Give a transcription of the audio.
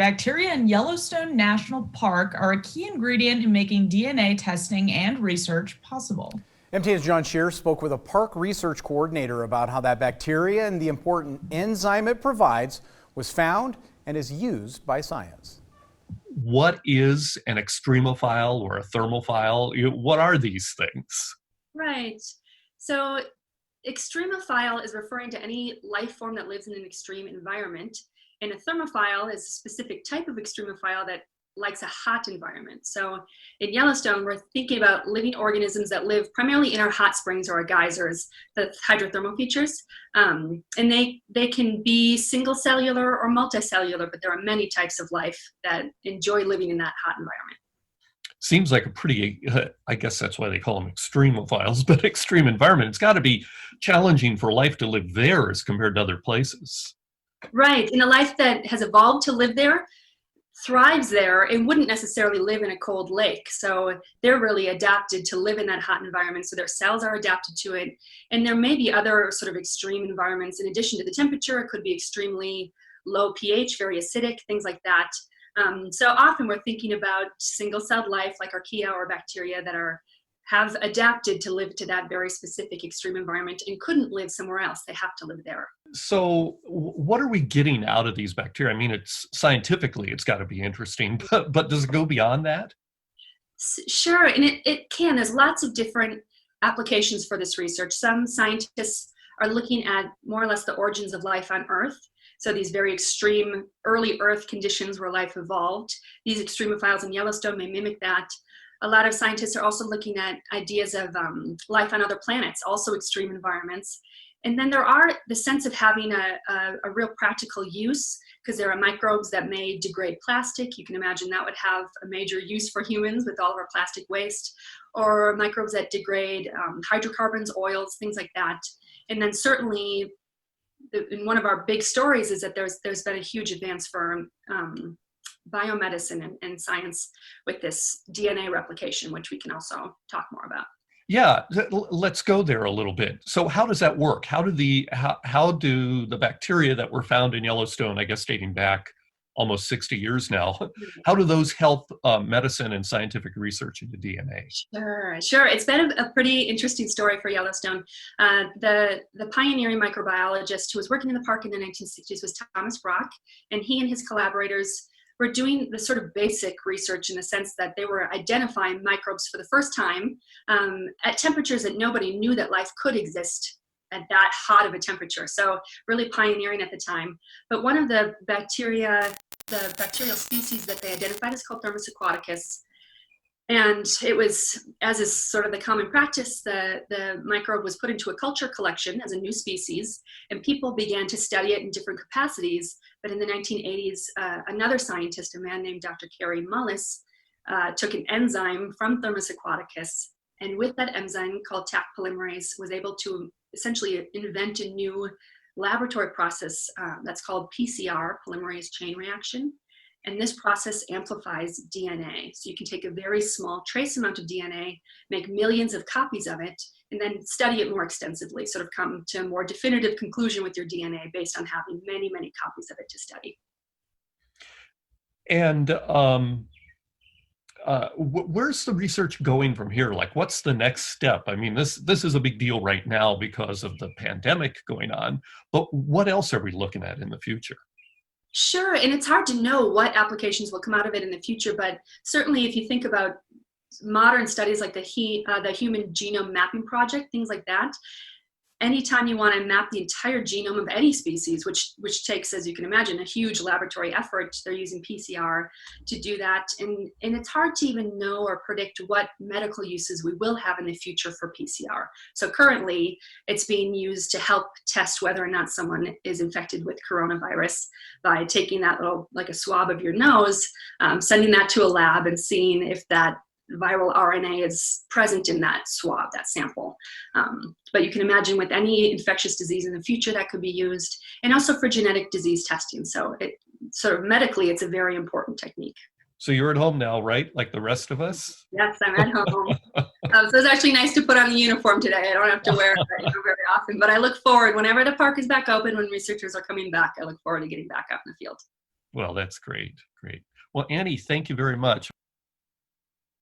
bacteria in Yellowstone National Park are a key ingredient in making DNA testing and research possible. MTN's John Shear spoke with a park research coordinator about how that bacteria and the important enzyme it provides was found and is used by science. What is an extremophile or a thermophile? What are these things? Right. So extremophile is referring to any life form that lives in an extreme environment. And a thermophile is a specific type of extremophile that likes a hot environment. So in Yellowstone, we're thinking about living organisms that live primarily in our hot springs or our geysers, the hydrothermal features. And they can be single cellular or multicellular, but there are many types of life that enjoy living in that hot environment. Seems like a pretty, I guess that's why they call them extremophiles, but extreme environment. It's got to be challenging for life to live there as compared to other places. Right. And a life that has evolved to live there thrives there and wouldn't necessarily live in a cold lake. So they're really adapted to live in that hot environment. So their cells are adapted to it. And there may be other sort of extreme environments in addition to the temperature. It could be extremely low pH, very acidic, things like that. So often we're thinking about single-celled life like archaea or bacteria that have adapted to live to that very specific extreme environment and couldn't live somewhere else. They have to live there. So what are we getting out of these bacteria? I mean, it's scientifically, it's got to be interesting, but does it go beyond that? Sure, and it can. There's lots of different applications for this research. Some scientists are looking at more or less the origins of life on Earth. So these very extreme early Earth conditions where life evolved. These extremophiles in Yellowstone may mimic that. A lot of scientists are also looking at ideas of life on other planets, also extreme environments. And then there are the sense of having a real practical use, because there are microbes that may degrade plastic. You can imagine that would have a major use for humans with all of our plastic waste, or microbes that degrade hydrocarbons, oils, things like that. And then certainly, in one of our big stories is that there's been a huge advance for biomedicine and science with this DNA replication, which we can also talk more about. Yeah, let's go there a little bit. So how does that work? How do the bacteria that were found in Yellowstone, I guess dating back almost 60 years now, how do those help medicine and scientific research into DNA? Sure. It's been a pretty interesting story for Yellowstone. The pioneering microbiologist who was working in the park in the 1960s was Thomas Brock, and he and his collaborators were doing the sort of basic research in the sense that they were identifying microbes for the first time at temperatures that nobody knew that life could exist at that hot of a temperature. So really pioneering at the time. But one of the bacterial species that they identified is called Thermus aquaticus. And it was, as is sort of the common practice, the microbe was put into a culture collection as a new species, and people began to study it in different capacities. But in the 1980s, another scientist, a man named Dr. Kerry Mullis, took an enzyme from Thermus aquaticus, and with that enzyme called Taq polymerase, was able to essentially invent a new laboratory process that's called PCR, polymerase chain reaction. And this process amplifies DNA. So you can take a very small trace amount of DNA, make millions of copies of it, and then study it more extensively, sort of come to a more definitive conclusion with your DNA based on having many, many copies of it to study. And where's the research going from here? Like, what's the next step? I mean, this is a big deal right now because of the pandemic going on, but what else are we looking at in the future? Sure, and it's hard to know what applications will come out of it in the future, but certainly if you think about modern studies like the Human Genome Mapping Project, things like that, anytime you want to map the entire genome of any species, which takes, as you can imagine, a huge laboratory effort, they're using PCR to do that. And it's hard to even know or predict what medical uses we will have in the future for PCR. So currently, it's being used to help test whether or not someone is infected with coronavirus by taking that little, like a swab of your nose, sending that to a lab and seeing if that viral RNA is present in that swab, that sample. But you can imagine with any infectious disease in the future that could be used, and also for genetic disease testing. So it sort of medically, it's a very important technique. So you're at home now, right? Like the rest of us? Yes, I'm at home. So it's actually nice to put on the uniform today. I don't have to wear it very often, but I look forward, whenever the park is back open, when researchers are coming back, I look forward to getting back out in the field. Well, that's great. Great. Well, Annie, thank you very much.